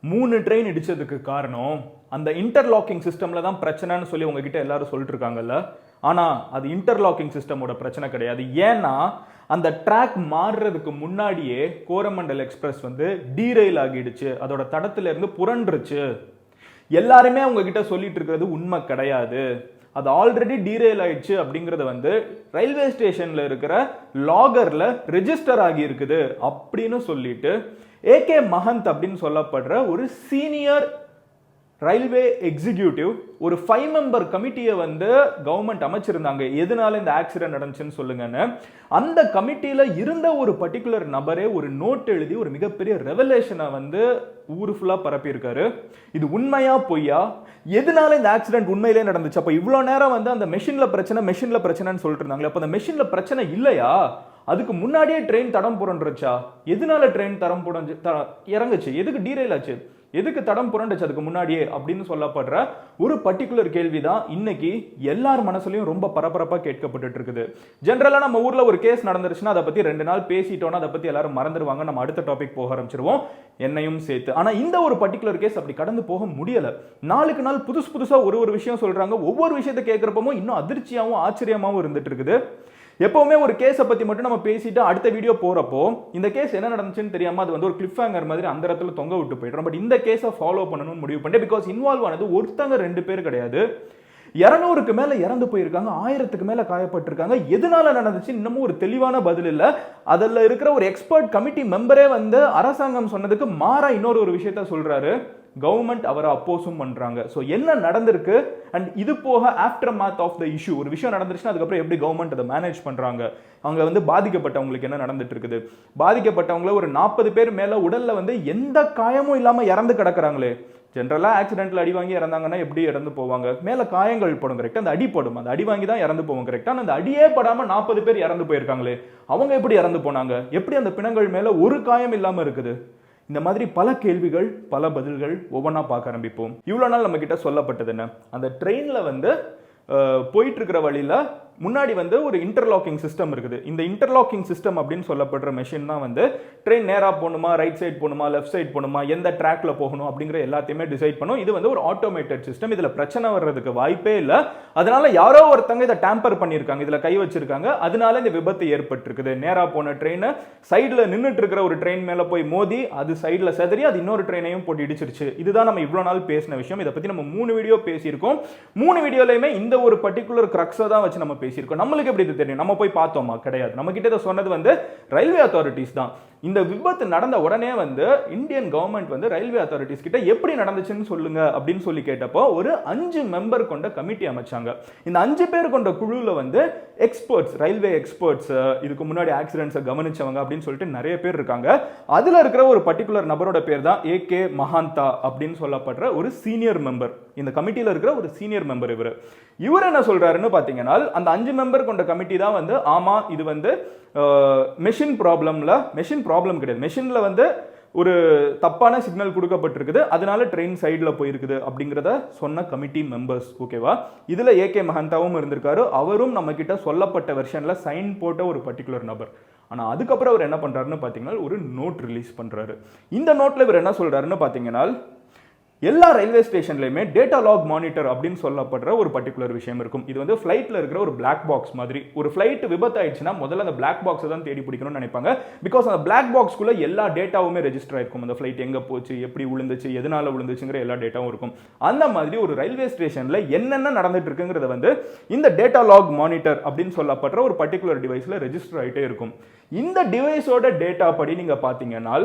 3 train இடிச்சதுக்கு காரணம் அந்த interlocking சிஸ்டம்ல தான் பிரச்சனைன்னு சொல்லி உங்ககிட்ட எல்லாரும் சொல்லிட்டு இருக்காங்கல்ல. ஆனா அது இன்டர்லாக்கிங் சிஸ்டமோட பிரச்சனை கிடையாது. ஏன்னா அந்த ட்ராக் மாறுறதுக்கு முன்னாடியே கோரமண்டல் எக்ஸ்பிரஸ் வந்து டீரெயில் ஆகிடுச்சு, அதோட தடத்துல இருந்து புரண்டுருச்சு. எல்லாருமே உங்ககிட்ட சொல்லிட்டு இருக்கிறது உண்மை கிடையாது. அது ஆல்ரெடி டீரெயில் ஆயிடுச்சு அப்படிங்கறது வந்து ரயில்வே ஸ்டேஷன்ல இருக்கிற லாகர்ல ரெஜிஸ்டர் ஆகி இருக்குது அப்படின்னு சொல்லிட்டு ஏகே மஹந்த் அப்படின்னு சொல்லப்படுற ஒரு சீனியர் ரயில்வே எக்ஸிக்யூட்டிவ் ஒரு 5 மெம்பர் கமிட்டியை வந்து கவர்மெண்ட் அமைச்சிருந்தாங்க. எதனால இந்த ஆக்சிடென்ட் நடந்துச்சுன்னு சொல்லுங்கன்னு. அந்த கமிட்டியில இருந்த ஒரு பர்டிகுலர் நபரே ஒரு நோட் எழுதி ஒரு மிகப்பெரிய ரெவலேஷனை வந்து ஊரு ஃபுல்லா பரப்பி இருக்காரு. இது உண்மையா பொய்யா, எதனால இந்த ஆக்சிடென்ட் உண்மையிலே நடந்துச்சு, அப்ப இவ்வளவு நேரம் வந்து அந்த மெஷின்ல பிரச்சனைன்னு சொல்லிட்டு இருந்தாங்களே, அப்ப அந்த மெஷின்ல பிரச்சனை இல்லையா, அதுக்கு முன்னாடியே ட்ரெயின் தடம் புரண்டுருச்சா, எதனால ட்ரெயின் தடம் புரண்டு இறங்குச்சு, எதுக்கு டீரெயில் ஆச்சு, எதுக்கு தடம் புரண்டுச்சு அதுக்கு முன்னாடியே அப்படின்னு சொல்லப்படுற ஒரு பர்டிகுலர் கேள்விதான் இன்னைக்கு எல்லார் மனசுலயும் ரொம்ப பரபரப்பா கேட்கப்பட்டு இருக்குது. ஜெனரலா நம்ம ஊர்ல ஒரு கேஸ் நடந்துருச்சுன்னா அதை பத்தி 2 நாள் பேசிட்டோம்னா அதை பத்தி எல்லாரும் மறந்துடுவாங்க, நம்ம அடுத்த டாபிக் போக ஆரம்பிச்சிருவோம், என்னையும் சேர்த்து. ஆனா இந்த ஒரு பர்டிகுலர் கேஸ் அப்படி கடந்து போக முடியல. நாளுக்கு நாள் புதுசா ஒரு விஷயம் சொல்றாங்க. ஒவ்வொரு விஷயத்தை கேட்கிறப்பவும் இன்னும் அதிர்ச்சியாவும் ஆச்சரியமாவும் இருந்துட்டு இருக்குது. எப்பவுமே ஒரு கேஸை பத்தி மட்டும் நம்ம பேசிட்டு அடுத்த வீடியோ போறப்போ இந்த கேஸ் என்ன நடந்துச்சுன்னு தெரியாம அது வந்து ஒரு கிளிப் ஹேங்கர் மாதிரி அந்த இடத்துல தொங்க விட்டு போயிடும். பட் இந்த கேஸை ஃபாலோ பண்ணணும்னு முடிவு பண்ணேன். பிகாஸ் இன்வால்வ் ஆனது ஒருத்தங்க 2 பேர் கிடையாது, 200க்கு மேல இறந்து போயிருக்காங்க, 1000க்கு மேல காயப்பட்டிருக்காங்க. எதனால நடந்துச்சு இன்னமும் ஒரு தெளிவான பதில் இல்ல. அதுல இருக்கிற ஒரு எக்ஸ்பர்ட் கமிட்டி மெம்பரே வந்து அரசாங்கம் சொன்னதுக்கு மாறா இன்னொரு விஷயத்த சொல்றாரு. கவர்மெண்ட் அவரை அப்போஸும் பண்றாங்க. சோ என்ன நடந்திருக்கு அண்ட் இது போக aftermath of the issue, ஒரு விஷயம் நடந்துச்சுன்னா அதுக்கப்புறம் எப்படி கவர்மெண்ட் அதை மேனேஜ் பண்றாங்க, அவங்க வந்து பாதிக்கப்பட்டவங்களுக்கு என்ன நடந்துட்டு இருக்குது, பாதிக்கப்பட்டவங்கள ஒரு 40 பேர் மேல உடல்ல வந்து எந்த காயமும் இல்லாம இறந்து கிடக்குறாங்களே. ஜென்ரலா ஆக்சிடென்ட்ல அடி வாங்கி இறந்தாங்கன்னா எப்படி இறந்து போவாங்க, மேல காயங்கள் படும் கரெக்டா, அந்த அடி படும், அந்த அடி வாங்கி தான் இறந்து போவாங்க கரெக்டா, அந்த அடியே படாம 40 பேர் இறந்து போயிருக்காங்களே, அவங்க எப்படி இறந்து போனாங்க, எப்படி அந்த பிணங்கள் மேல ஒரு காயம் இல்லாம இருக்குது. இந்த மாதிரி பல கேள்விகள் பல பதில்கள் ஒவ்வொன்றா பார்க்க ஆரம்பிப்போம். இவ்வளவு நாள் நம்ம கிட்ட சொல்லப்பட்டது என்ன, அந்த ட்ரெயின்ல வந்து போயிட்டு இருக்கிற வழியில முன்னாடி வந்து ஒரு இன்டர்லாக்கிங் சிஸ்டம் இருக்குது. இந்த இன்டர்லாக்கிங் சிஸ்டம் அப்படின்னு சொல்லப்படுற மெஷின் தான் வந்து ட்ரெயின் நேரா போகணுமா, ரைட் சைட் போகணுமா, லெஃப்ட் சைட் போகணுமா, எந்த ட்ராக்ல போகணும் அப்படிங்கிற எல்லாத்தையுமே டிசைட் பண்ணும். இது வந்து ஒரு ஆட்டோமேட்டட் சிஸ்டம். இதுல பிரச்சனை வர்றதுக்கு வாய்ப்பே இல்லை. அதனால யாரோ ஒருத்தங்க இதை டேம்பர் பண்ணியிருக்காங்க, இதுல கை வச்சிருக்காங்க, அதனால இந்த விபத்து ஏற்பட்டிருக்குது. நேரா போன ட்ரெயின் சைட்ல நின்றுட்டு இருக்கிற ஒரு ட்ரெயின் மேல போய் மோதி அது சைட்ல செதறி அது இன்னொரு ட்ரெயினையும் போட்டு இடிச்சிருச்சு. இதுதான் நம்ம இவ்வளவு நாள் பேசின விஷயம். இதை பத்தி நம்ம 3 வீடியோ பேசியிருக்கோம். 3 வீடியோலயுமே இந்த ஒரு பர்டிகுலர் கிரக்ஸை தான் வச்சு நம்ம பேசியிருக்கோம். நம்மளுக்கு எப்படி தெரியும், நம்ம போய் பார்த்தோமா, கிடையாது. நம்ம கிட்ட சொன்னது வந்து ரயில்வே அத்தாரிட்டிஸ் தான். இந்த விபத்து நடந்த உடனே வந்து இந்தியன் கவர்மெண்ட் வந்து ரயில்வே அத்தாரிட்டிஸ் கிட்ட எப்படி நடந்துச்சுன்னு சொல்லுங்க அப்படின்னு சொல்லி கேட்டப்போ ஒரு 5 மெம்பர் கொண்ட கமிட்டி அமைச்சாங்க. இந்த 5 பேர் கொண்ட குழுல வந்து எக்ஸ்பர்ட்ஸ், ரயில்வே எக்ஸ்பர்ட்ஸ், இதுக்கு முன்னாடி ஆக்சிடென்ட்ஸை கவனிச்சவங்க அப்படின்னு சொல்லிட்டு நிறைய பேர் இருக்காங்க. அதுல இருக்கிற ஒரு பர்டிகுலர் நபரோட பேர் தான் AK மஹாந்தா அப்படின்னு சொல்லப்படுற ஒரு சீனியர் மெம்பர். இந்த கமிட்டியில இருக்கிற ஒரு சீனியர் மெம்பர். இவர் என்ன சொல்றாருன்னு பாத்தீங்கன்னா, அந்த 5 மெம்பர் கொண்ட கமிட்டி தான் வந்து ஆமா இது வந்து மெஷின் ப்ராப்ளம் கிடையாது, மெஷின்ல வந்து ஒரு தப்பான சிக்னல் கொடுக்கப்பட்டிருக்குது, அதனால ட்ரெயின் சைட்ல போயிருக்குது அப்படிங்கறத சொன்ன கமிட்டி மெம்பர்ஸ். ஓகேவா, இதுல AK மஹந்தாவும் இருந்திருக்காரு. அவரும் நம்ம கிட்ட சொல்லப்பட்ட வெர்ஷன்ல சைன் போட்ட ஒரு பர்டிகுலர் நபர். ஆனா அதுக்கப்புறம் அவர் என்ன பண்றாருன்னு பாத்தீங்கன்னா ஒரு நோட் ரிலீஸ் பண்றாரு. இந்த நோட்ல இவர் என்ன சொல்றாருன்னு பாத்தீங்கன்னா, எல்லா ரயில்வே ஸ்டேஷன்லயுமே டேட்டா லாக் மானிட்டர் அப்படின்னு சொல்லப்படுற ஒரு பர்டிகுலர் விஷயம் இருக்கும். இது வந்து ஃபிளைட்ல இருக்கிற ஒரு பிளாக் பாக்ஸ் மாதிரி. ஒரு ஃபிளைட் விபத்து ஆயிடுச்சுன்னா முதல்ல அந்த பிளாக் பாக்ஸை தான் தேடி பிடிக்கணும்னு நினைப்பாங்க. பிகாஸ் அந்த பிளாக் பாக்ஸ்க்குள்ள எல்லா டேட்டாவுமே ரெஜிஸ்டர் ஆயிருக்கும். அந்த ஃபிளைட் எங்க போச்சு, எப்படி விழுந்துச்சு, எதனால விழுந்துச்சுங்கிற எல்லா டேட்டாவும் இருக்கும். அந்த மாதிரி ஒரு ரயில்வே ஸ்டேஷன்ல என்னென்ன நடந்துட்டு இருக்குங்கிறத வந்து இந்த டேட்டா லாக் மானிட்டர் அப்படின்னு சொல்லப்படுற ஒரு பர்டிகுலர் டிவைஸ்ல ரெஜிஸ்டர் ஆயிட்டே இருக்கும். இந்த டிவைஸோட டேட்டா படி நீங்க பாத்தீங்கன்னா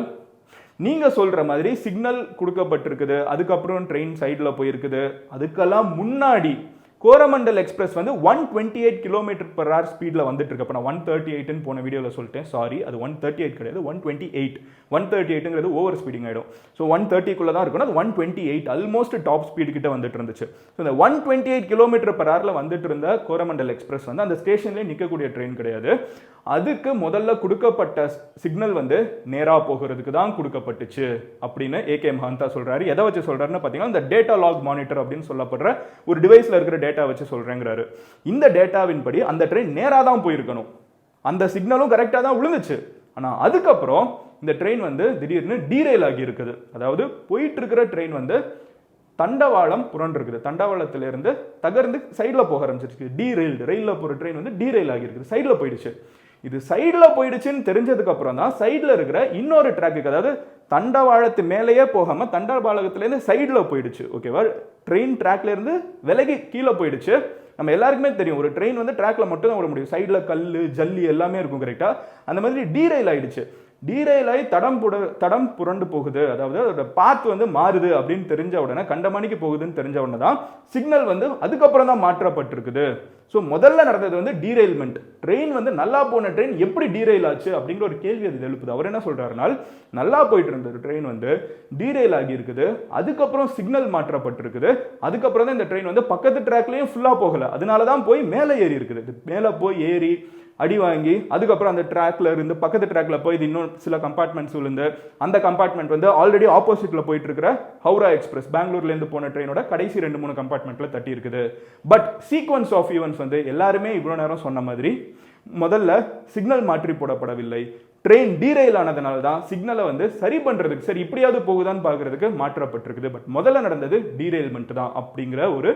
நீங்க சொல்ற மாதிரி சிக்னல் கொடுக்கப்பட்டிருக்குது, அதுக்கப்புறம் ட்ரெயின் சைட்ல போயிருக்குது. அதுக்கெல்லாம் முன்னாடி கோரமண்டல் எக்ஸ்பிரஸ் வந்து 128 km/h ஸ்பீட்ல வந்துட்டு இருக்கு. அப்ப நான் 138 போன வீடியோல சொல்லிட்டேன், சாரி, அது 138 கிடையாது, 128. 138ங்கிறது ஓவர் ஸ்பீடிங் ஆயிடும். ஸோ 130 தான் இருக்கணும், அது 128 ஆல்மோஸ்ட் டாப் ஸ்பீடு கிட்ட வந்துட்டு இருந்துச்சு. ஸோ இந்த 128 km/h வந்துட்டு இருந்த கோரமண்டல் எக்ஸ்பிரஸ் வந்து அந்த ஸ்டேஷன்லேயே நிற்கக்கூடிய ட்ரெயின் கிடையாது. அதுக்கு முதல்ல கொடுக்கப்பட்ட சிக்னல் வந்து நேரா போகிறதுக்கு தான் கொடுக்கப்பட்டுச்சு அப்படின்னு AK மஹந்தா சொல்றாரு. எதை வச்சு சொல்றாருன்னு பாத்தீங்கன்னா, இந்த டேட்டா லாக் மானிட்டர் அப்படின்னு சொல்லப்படுற ஒரு டிவைஸ்ல இருக்கிற டேட்டா வச்சு சொல்றேங்கிறாரு. இந்த டேட்டாவின் படி அந்த ட்ரெயின் நேரா தான் போயிருக்கணும், அந்த சிக்னலும் கரெக்டா தான் விழுந்துச்சு. ஆனா அதுக்கப்புறம் இந்த ட்ரெயின் வந்து திடீர்னு டீரெயில் ஆகி இருக்குது. அதாவது போயிட்டு இருக்கிற ட்ரெயின் வந்து தண்டவாளம் புரண்டு இருக்குது. தண்டவாளத்திலிருந்து தகர்ந்து சைடில் போக ஆரம்பிச்சிருக்கு. டீரெயில்டு, ரயிலில் போகிற ட்ரெயின் வந்து டீரெயில் ஆகியிருக்குது, சைடில் போயிடுச்சு. இது சைடில் போயிடுச்சுன்னு தெரிஞ்சதுக்கு அப்புறம் தான் சைடில் இருக்கிற இன்னொரு டிராக்கு, அதாவது தண்டவாளத்து மேலேயே போகாமல் தண்டவாளத்துலேருந்து சைடில் போயிடுச்சு. ஓகேவா, ட்ரெயின் ட்ராக்ல இருந்து விலகி கீழே போயிடுச்சு. நம்ம எல்லாருக்குமே தெரியும், ஒரு ட்ரெயின் வந்து ட்ராக்ல மட்டும் தான் ஓட முடியும், சைடில் கல் ஜல்லி எல்லாமே இருக்கும் கரெக்டா. அந்த மாதிரி டீரெயில் ஆயிடுச்சு. டீரெயில் ஆகி தடம் புரண்டு போகுது, அதாவது அதோட பாத் வந்து மாறுது அப்படின்னு தெரிஞ்ச உடனே, கண்டமானிக்கு போகுதுன்னு தெரிஞ்ச உடனே தான் சிக்னல் வந்து அதுக்கப்புறம் தான் மாற்றப்பட்டிருக்குது. ஸோ முதல்ல நடந்தது வந்து டீரெயில்மெண்ட். ட்ரெயின் வந்து நல்லா போன ட்ரெயின் எப்படி டீரெயில் ஆச்சு அப்படிங்கிற ஒரு கேள்வி அது எழுப்புது. அவர் என்ன சொல்றாருனால், நல்லா போயிட்டு இருந்த ட்ரெயின் வந்து டீரெயில் ஆகி இருக்குது, அதுக்கப்புறம் சிக்னல் மாற்றப்பட்டிருக்குது, அதுக்கப்புறம் தான் இந்த ட்ரெயின் வந்து பக்கத்து ட்ராக்லயும் ஃபுல்லா போகல, அதனால தான் போய் மேலே ஏறி இருக்குது. மேலே போய் ஏறி அடி வாங்கி அதுக்கப்புறம் அந்த ட்ராக்ல இருந்து பக்கத்து ட்ராக்ல போய் இது இன்னும் சில கம்பார்ட்மெண்ட்ஸ் விழுந்து, அந்த கம்பார்ட்மெண்ட் வந்து ஆல்ரெடி ஆப்போசிட்ல போயிட்டு இருக்கிற ஹவுரா எக்ஸ்பிரஸ் பெங்களூர்ல இருந்து போன ட்ரெயினோட கடைசி 2-3 கம்பார்ட்மெண்ட்ல தட்டி இருக்குது. பட் சீக்வன்ஸ் ஆஃப் ஈவென்ட்ஸ் வந்து எல்லாருமே இவ்வளவு நேரம் சொன்ன மாதிரி முதல்ல சிக்னல் மாற்றி போடப்படவில்லை. ட்ரெயின் டீரெயில் ஆனதுனால தான் சிக்னலை வந்து சரி பண்றதுக்கு, சரி இப்படியாவது போகுதான்னு பாக்குறதுக்கு மாற்றப்பட்டிருக்குது. பட் முதல்ல நடந்தது டீரெயில்மெண்ட் தான் அப்படிங்கிற ஒரு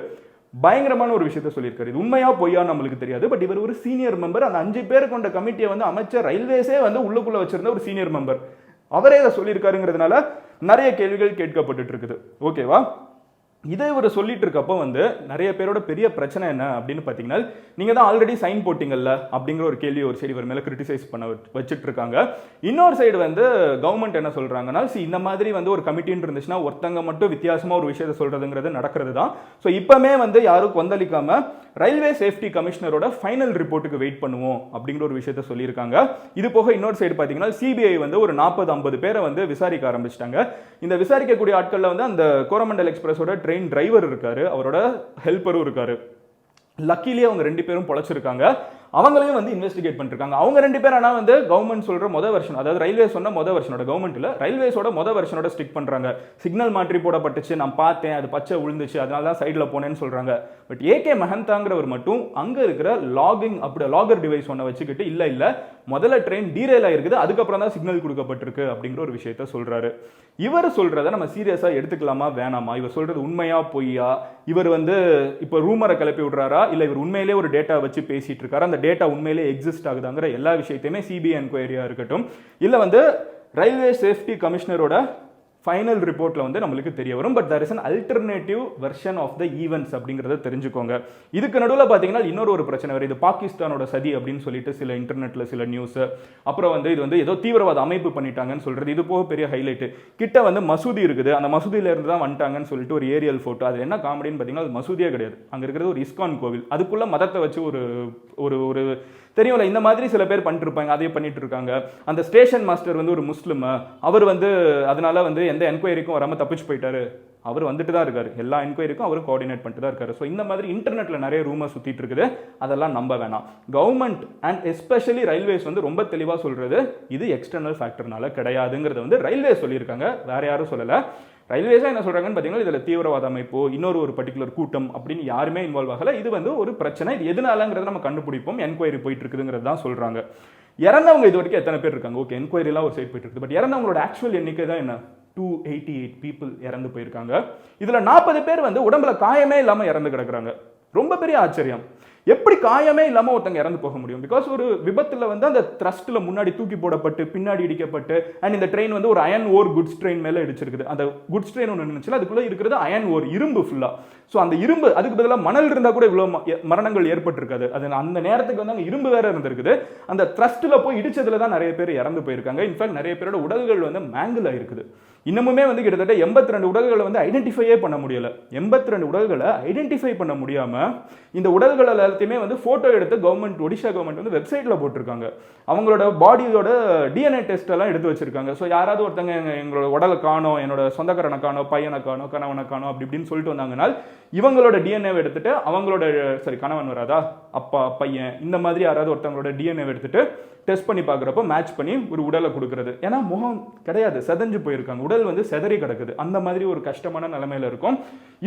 பயங்கரமான ஒரு விஷயத்த சொல்லியிருக்காரு. இது உண்மையா பொய்யா நம்மளுக்கு தெரியாது. பட் இவர் ஒரு சீனியர் மெம்பர், அந்த 5 பேர் கொண்ட கமிட்டியை வந்து அமைச்சர் ரயில்வேஸே வந்து உள்ளுக்குள்ள வச்சிருந்த ஒரு சீனியர் மெம்பர், அவரே இதை சொல்லியிருக்காருங்கிறதுனால நிறைய கேள்விகள் கேட்கப்பட்டு இருக்குது. ஓகேவா, இதை இவர் சொல்லிட்டு இருக்கப்போ வந்து நிறைய பேரோட பெரிய பிரச்சனை என்ன அப்படின்னு பார்த்தீங்கன்னா, நீங்க தான் ஆல்ரெடி சைன் போட்டிங்கல்ல அப்படிங்கிற ஒரு கேள்வி ஒரு சைடு இவர் மேல கிரிட்டிசைஸ் பண்ண வச்சுட்டு இருக்காங்க. இன்னொரு சைடு வந்து கவர்மெண்ட் என்ன சொல்றாங்கன்னா, இந்த மாதிரி வந்து ஒரு கமிட்டின்னு இருந்துச்சுன்னா ஒருத்தங்க மட்டும் வித்தியாசமா ஒரு விஷயத்தை சொல்றதுங்கிறது நடக்கிறது தான். ஸோ இப்பவுமே வந்து யாரும் கொந்தளிக்காம ரயில்வே சேஃப்டி கமிஷனரோட ஃபைனல் ரிப்போர்ட்டுக்கு வெயிட் பண்ணுவோம் அப்படிங்கிற ஒரு விஷயத்த சொல்லியிருக்காங்க. இது போக இன்னொரு சைடு பார்த்தீங்கன்னா, சிபிஐ வந்து ஒரு 40-50 பேரை வந்து விசாரிக்க ஆரம்பிச்சிட்டாங்க. இந்த விசாரிக்கக்கூடிய ஆட்கள்ல வந்து அந்த கோரமண்டல் எக்ஸ்பிரஸோட ட்ரெயின் டிரைவர் இருக்காரு, அவரோட ஹெல்ப்பரும் இருக்காரு. லக்கிலேயே அவங்க 2 பேரும் பொழைச்சிருக்காங்க. அவங்களையும் வந்து இன்வெஸ்டிகேட் பண்ணிருக்காங்க. அவங்க 2 பேர் ஆனா வந்து கவர்மெண்ட் சொல்ற மொதல் வெர்ஷன், அதாவது ரயில்வே சொன்ன மொதல் வெர்ஷனோட, கவர்மெண்ட்ல ரயில்வேஸோட மொதல் வெர்ஷனோட ஸ்டிக் பண்றாங்க. சிக்னல் மாற்றி போடப்பட்டுச்சு, நான் பார்த்தேன், அது பச்சை விழுந்துச்சு, அதனால தான் சைடுல போனேன்னு சொல்றாங்க. பட் ஏகே மஹந்தாங்கிறவர் மட்டும் அங்க இருக்கிற லாகர் டிவைஸ் ஒன்ன வச்சுக்கிட்டு இல்ல முதல்ல ட்ரெயின் டீரெயில் ஆயிருக்குது, அதுக்கப்புறம் தான் சிக்னல் கொடுக்கப்பட்டிருக்கு அப்படிங்கிற ஒரு விஷயத்த சொல்றாரு. இவர் சொல்றதை நம்ம சீரியஸா எடுத்துக்கலாமா வேணாமா? இவர் சொல்றது உண்மையா பொய்யா? இவர் வந்து இப்ப ரூமரை கிளப்பி விடுறாரா, இல்ல இவர் உண்மையிலேயே ஒரு டேட்டா வச்சு பேசிட்டு இருக்காரு, அந்த டேட்டா உண்மையிலே எக்ஸிஸ்ட் ஆகுதாங்கிற எல்லா விஷயத்தையுமே சிபிஐ என்கொயரியா இருக்கட்டும், இல்ல வந்து ரயில்வே சேஃப்டி கமிஷனரோட ஃபைனல் ரிப்போர்ட்ல வந்து நம்மளுக்கு தெரிய வரும். But there is an alternative version of the events அப்படிங்கறத தெரிஞ்சுக்கோங்க. இதுக்கு நடுவுல பாத்தீங்கன்னா இன்னொரு ஒரு பிரச்சனை வருது. இது பாகிஸ்தானோட சதி அப்படின்னு சொல்லிட்டு சில இன்டர்நெட்ல சில நியூஸ், அப்புறம் வந்து இது வந்து ஏதோ தீவிரவாத அமைப்பு பண்ணிட்டாங்கன்னு சொல்றது. இது போக பெரிய ஹைலைட், கிட்ட வந்து மசூதி இருக்குது, அந்த மசூதியில இருந்து தான் வந்துட்டாங்கன்னு சொல்லிட்டு ஒரு ஏரியல் போட்டோ. அது என்ன காமெடின்னு பாத்தீங்கன்னா, அது மசூதியே கிடையாது, அங்க இருக்கிறது ஒரு இஸ்கான் கோவில். அதுக்குள்ள மதத்தை வச்சு ஒரு ஒரு தெரியும்ல, இந்த மாதிரி சில பேர் பண்ணிட்டு இருப்பாங்க, அதையே பண்ணிட்டு இருக்காங்க. அந்த ஸ்டேஷன் மாஸ்டர் வந்து ஒரு முஸ்லிம், அவர் வந்து அதனால வந்து எந்த என்கொயரிக்கும் வராம தப்பிச்சு போயிட்டாரு. அவர் வந்துட்டு தான் இருக்காரு, எல்லா என்கொயரிக்கும் அவர் கோஆர்டினேட் பண்ணிட்டு தான் இருக்காரு. ஸோ இந்த மாதிரி இன்டர்நெட்ல நிறைய ரூமர் சுத்திட்டு இருக்குது, அதெல்லாம் நம்ப வேணாம். கவர்மெண்ட் அண்ட் எஸ்பெஷலி ரயில்வேஸ் வந்து ரொம்ப தெளிவா சொல்றது, இது எக்ஸ்டர்னல் ஃபேக்டர்னால கிடையாதுங்கிறது வந்து ரயில்வே சொல்லியிருக்காங்க, வேற யாரும் சொல்லல. ரயில்வேஸா என்ன சொல்றாங்கன்னு பார்த்தீங்கன்னா, இதில் தீவிரவாத அமைப்போ இன்னொரு பர்டிகுலர் கூட்டம் அப்படின்னு யாருமே இன்வால்வ் ஆகல. இது வந்து ஒரு பிரச்சனை, இது எதனாலங்கிறத நம்ம கண்டுபிடிப்போம், என்கொயரி போயிட்டு இருக்குதுங்கிறது தான் சொல்றாங்க. இறந்தவங்க இது வரைக்கும் எத்தனை பேர் இருக்காங்க? ஓகே, என்கொயரிலாம் ஒரு சைட் போயிட்டு இருக்குது. பட் இறந்தவங்களோட ஆக்சுவல் எண்ணிக்கை தான் என்ன? 288 பீப்புள் இறந்து போயிருக்காங்க. இதுல 40 பேர் வந்து உடம்புல காயமே இல்லாம இறந்து கிடக்குறாங்க. ரொம்ப பெரிய ஆச்சரியம். எப்படி காயமே இல்லாம ஒருத்தங்க இறந்து போக முடியும்? பிகாஸ் ஒரு விபத்துல வந்து அந்த த்ரஸ்ட்ல முன்னாடி தூக்கி போடப்பட்டு பின்னாடி இடிக்கப்பட்டு, அண்ட் இந்த ட்ரெயின் வந்து ஒரு அயன் ஓர் குட்ஸ் ட்ரெயின் மேல இடிச்சிருக்குது. அந்த குட்ஸ் ட்ரெயின் ஒன்று நினைச்சு அதுக்குள்ள இருக்கிறது அயன் ஓர், இரும்பு ஃபுல்லா. ஸோ அந்த இரும்பு, அதுக்கு பதிலாக மணல் இருந்தா கூட இவ்வளவு மரணங்கள் ஏற்பட்டிருக்காது. அது அந்த நேரத்துக்கு வந்து அங்கே இரும்பு வேற இருந்திருக்குது. அந்த த்ரஸ்ட்ல போய் இடிச்சதுல தான் நிறைய பேர் இறந்து போயிருக்காங்க. இன்ஃபேக்ட் நிறைய பேரோட உடல்கள் வந்து மேங்கிள் ஆயிருக்குது. இன்னமுமே வந்து கிட்டத்தட்ட 82 உடல்களை வந்து ஐடென்டிஃபையே பண்ண முடியல. 82 உடல்களை ஐடென்டிஃபை பண்ண முடியாம இந்த உடல்கள் எல்லாத்தையுமே வந்து போட்டோ எடுத்து கவர்மெண்ட், ஒடிஷா கவர்மெண்ட் வந்து வெப்சைட்ல போட்டிருக்காங்க. அவங்களோட பாடியோட டிஎன்ஏ டெஸ்ட் எல்லாம் எடுத்து வச்சிருக்காங்க. ஸோ யாராவது ஒருத்தங்க எங்களோட உடலை காணோம், என்னோட சொந்தக்காரனை காணோம், பையனை காணோம், கணவனை காணோம் அப்படி இப்படின்னு சொல்லிட்டு வந்தாங்கன்னா, இவங்களோட டிஎன்ஏ எடுத்துட்டு அவங்களோட, சரி கணவன் வராதா, அப்பா பையன், இந்த மாதிரி யாராவது ஒருத்தவங்களோட டிஎன்ஏ எடுத்துட்டு டெஸ்ட் பண்ணி பார்க்குறப்ப மேட்ச் பண்ணி ஒரு உடலை கொடுக்கறது. ஏன்னா முகம் கிடையாது, செதஞ்சு போயிருக்காங்க, உடல் வந்து செதறி கிடக்குது. அந்த மாதிரி ஒரு கஷ்டமான நிலைமையில இருக்கும்.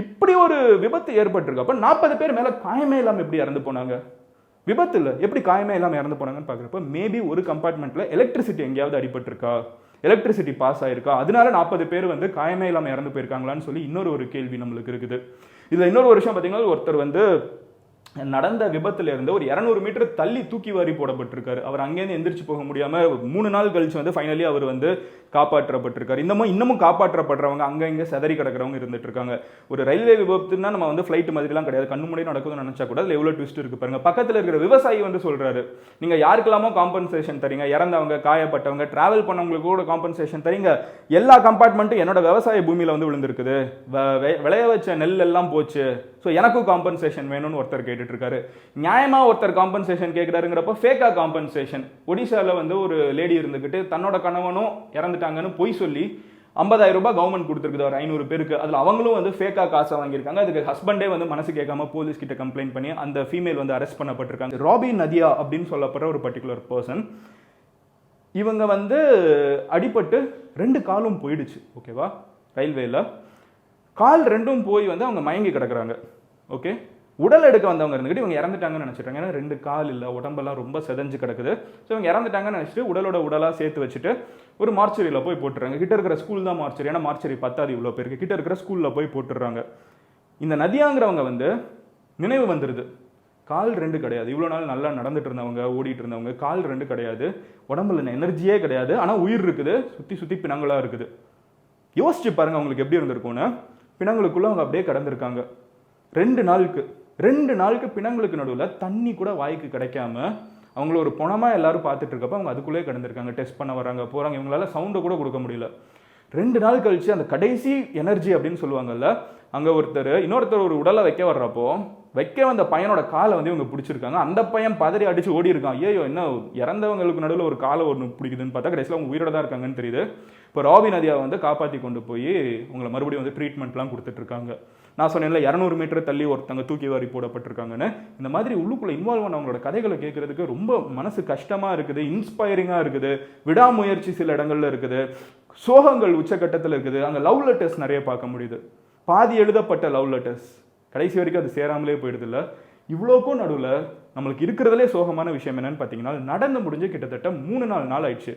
இப்படி ஒரு விபத்து ஏற்பட்டிருக்கப்ப 40 பேர் மேல காயமே இல்லாம எப்படி இறந்து போனாங்க? விபத்து இல்லை, எப்படி காயமே இல்லாம இறந்து போனாங்கன்னு பார்க்குறப்ப மேபி ஒரு கம்பார்ட்மெண்ட்ல எலக்ட்ரிசிட்டி எங்கேயாவது அடிபட்டிருக்கா, எலக்ட்ரிசிட்டி பாஸ் ஆயிருக்கா, அதனால 40 பேர் வந்து காயமே இல்லாமல் இறந்து போயிருக்காங்களான்னு சொல்லி இன்னொரு கேள்வி நம்மளுக்கு இருக்குது. இதுல இன்னொரு விஷயம் பார்த்தீங்கன்னா, ஒருத்தர் வந்து நடந்த விபத்துல இருந்து ஒரு 200 மீட்டர் தள்ளி தூக்கி வாரி போடப்பட்டிருக்காரு. அவர் அங்கேருந்து எந்திரிச்சு போக முடியாம 3 நாள் கழிச்சு வந்து ஃபைனலி அவர் வந்து காப்பாற்றப்பட்டிருக்காரு. இன்னமும் காப்பாற்றப்படுறவங்க அங்க இங்க செதறி கிடக்கிறவங்க இருந்துட்டு இருக்காங்க. ஒரு ரயில்வே விபத்துனா நம்ம வந்து ஃபிளைட் மாதிரிலாம் கிடையாது, கண்ணு முன்னாடி நடக்குதுன்னு நினைச்சா கூட அதுல எவ்வளவு ட்விஸ்ட் இருக்கு பாருங்க. பக்கத்துல இருக்கிற விவசாயி வந்து சொல்றாரு, நீங்க யாருக்கெல்லாமோ காம்பன்சேஷன் தரீங்க, இறந்தவங்க, காயப்பட்டவங்க, டிராவல் பண்ணவங்களுக்கு கூட காம்பன்சேஷன் தரீங்க, எல்லா கம்பார்ட்மெண்ட்டும் என்னோட விவசாய பூமியில வந்து விழுந்திருக்குது, விளைய வச்ச நெல் எல்லாம் போச்சு, ஸோ எனக்கும் காம்பன்சேஷன் வேணும்னு ஒருத்தர் கேட்டுட்டு இருக்காரு. நியாயமா ஒருத்தர் காம்பன்சேஷன் கேட்கிறாருங்கிறப்ப ஃபேக்கா காம்பன்சேஷன். ஒடிசால வந்து ஒரு லேடி இருந்துகிட்டு தன்னோட கணவனும் இறந்துட்டாங்கன்னு பொய் சொல்லி 50,000 ரூபாய் கவர்மெண்ட் கொடுத்துருக்குது ஒரு 500 பேருக்கு. அதுல அவங்களும் வந்து ஃபேக்கா காசை வாங்கியிருக்காங்க. அதுக்கு ஹஸ்பண்டே வந்து மனசு கேட்காம போலீஸ் கிட்ட கம்ப்ளைண்ட் பண்ணி அந்த ஃபீமேல் வந்து அரெஸ்ட் பண்ணப்பட்டிருக்காங்க. ராபி நதியா அப்படின்னு சொல்லப்படுற ஒரு பர்டிகுலர் பர்சன். இவங்க வந்து அடிபட்டு 2 காலும் போயிடுச்சு. ஓகேவா, ரயில்வேல கால் 2ம் போய் வந்து அவங்க மயங்கி கிடக்குறாங்க. ஓகே, உடல் எடுக்க வந்தவங்க இருந்துக்கிட்டு இவங்க இறந்துட்டாங்கன்னு நினைச்சிட்டாங்க. ஏன்னா 2 கால் இல்லை, உடம்பெல்லாம் ரொம்ப செதஞ்சு கிடக்குது. ஸோ இவங்க இறந்துட்டாங்கன்னு நினைச்சிட்டு உடலாக சேர்த்து வச்சுட்டு ஒரு மார்ச்சரியில் போய் போட்டுறாங்க. கிட்ட இருக்கிற ஸ்கூல் தான் மார்ச்சரி, ஏன்னா மார்ச்சரி பத்தாது இவ்வளோ பேருக்கு, கிட்ட இருக்கிற ஸ்கூலில் போய் போட்டுடுறாங்க. இந்த நதியாங்கிறவங்க வந்து நினைவு வந்துடுது, கால் 2 கிடையாது, இவ்வளோ நாள் நல்லா நடந்துட்டு இருந்தவங்க, ஓடிட்டு இருந்தவங்க, கால் 2 கிடையாது, உடம்புல எனர்ஜியே கிடையாது, ஆனால் உயிர் இருக்குது, சுற்றி சுற்றி பிணங்களா இருக்குது. யோசிச்சு பாருங்க அவங்களுக்கு எப்படி இருந்திருக்கும்னு. பிணங்களுக்குள்ள அவங்க அப்படியே கடந்திருக்காங்க 2 நாளுக்கு பிணங்களுக்கு நடுவில் தண்ணி கூட வாய்க்கு கிடைக்காம அவங்கள ஒரு பணமா எல்லாரும் பார்த்துட்டு இருக்கப்ப அவங்க அதுக்குள்ளே கடந்திருக்காங்க. டெஸ்ட் பண்ண வராங்க போறாங்க, இவங்களால சவுண்டை கூட கொடுக்க முடியல. 2 நாள் கழிச்சு அந்த கடைசி எனர்ஜி அப்படின்னு சொல்லுவாங்கல்ல, அங்க இன்னொருத்தர் ஒரு உடலை வைக்க வர்றப்போ வந்த பையனோட காலை வந்து இவங்க பிடிச்சிருக்காங்க. அந்த பையன் பதறி அடிச்சு ஓடி இருக்கான். ஐயோ, என்ன இறந்தவங்களுக்கு நடுவில் ஒரு காலை ஒன்று பிடிக்குதுன்னு பார்த்தா கடைசியில் அவங்க உயிரோட தான் இருக்காங்கன்னு தெரியுது. இப்போ ராபி நதியா வந்து காப்பாற்றி கொண்டு போய் உங்களை மறுபடியும் வந்து ட்ரீட்மெண்ட்லாம் கொடுத்துட்டு இருக்காங்க. நான் சொன்னேன்ல 200 மீட்டர் தள்ளி ஒருத்தங்க தூக்கி வாரி போடப்பட்டிருக்காங்கன்னு. இந்த மாதிரி உள்ளுக்குள்ள இன்வால்வ் ஆன அவங்களோட கதைகளை கேட்கறதுக்கு ரொம்ப மனசு கஷ்டமா இருக்குது, இன்ஸ்பைரிங்கா இருக்குது, விடாமுயற்சி சில இடங்கள்ல இருக்குது, சோகங்கள் உச்சகட்டத்தில் இருக்குது. அங்கே லவ் லெட்டர்ஸ் நிறைய பார்க்க முடியுது, பாதி எழுதப்பட்ட லவ் லெட்டர்ஸ், கடைசி வரைக்கும் அது சேராமலே போயிடுது. இல்லை, இவ்வளோக்கும் நடுவில் நம்மளுக்கு இருக்கிறதுலே சோகமான விஷயம் என்னன்னு பார்த்தீங்கன்னா, நடந்து முடிஞ்சு கிட்டத்தட்ட 3-4 நாள் ஆயிடுச்சு.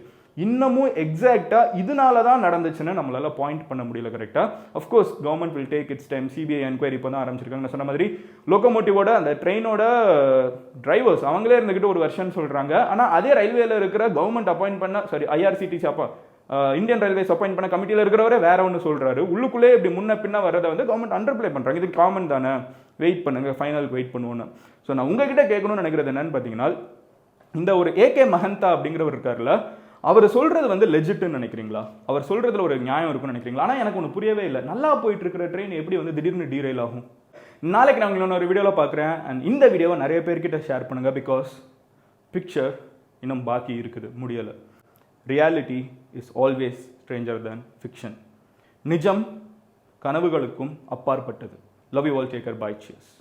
இன்னமும் எக்ஸாக்டா இதனால தான் நடந்துச்சுன்னு நம்மளால பாயிண்ட் பண்ண முடியல கரெக்டா. Of course government will take it's time. CBI enquiry இப்போ தான் ஆரம்பிச்சிருக்காங்க. சொன்ன மாதிரி லோகோமோட்டிவோட அந்த ட்ரெயினோட டிரைவர்ஸ் அவங்களே இருந்துகிட்டு ஒரு வெர்ஷன் சொல்றாங்க. ஆனால் அதே ரயில்வேல இருக்கிற கவர்மெண்ட் அப்பாயிண்ட் பண்ண ஐஆர்சிடிசி இந்தியன் ரயில்வேஸ் அப்பாயிண்ட் பண்ண கமிட்டியில் இருக்கிறவரே வேற ஒன்று சொல்றாரு. உள்ளுக்குள்ளே இப்படி முன்ன பின்ன வரதை வந்து கவர்மெண்ட் அண்டர்பிளே பண்றாங்க. இது காமன் தானே, வெயிட் பண்ணுங்க, ஃபைனலுக்கு வெயிட் பண்ணுவோன்னு. ஸோ நான் உங்ககிட்ட கேட்கணும்னு நினைக்கிறது என்னன்னு பார்த்தீங்கன்னா, இந்த ஒரு AK மஹந்தா அப்படிங்கிறவர் இருக்காருல்ல, அவர் சொல்றது வந்து லெஜிட்னு நினைக்கிறீங்களா? அவர் சொல்றதுல ஒரு நியாயம் இருக்குன்னு நினைக்கிறீங்களா? ஆனால் எனக்கு ஒன்று புரியவே இல்லை. நல்லா போயிட்டு இருக்கிற ட்ரெயின் எப்படி வந்து திடீர்னு டீரெயில் ஆகும்? நாளைக்கு நான் உங்களை ஒரு வீடியோவில் பார்க்குறேன். அண்ட் இந்த வீடியோவை நிறைய பேர்கிட்ட ஷேர் பண்ணுங்க. பிகாஸ் பிக்சர் இன்னும் பாக்கி இருக்குது, முடியலை. Reality is always stranger than fiction. நிஜம் கனவுகளுக்கும் அப்பாற்பட்டது. Love you all, take care, bye, cheers.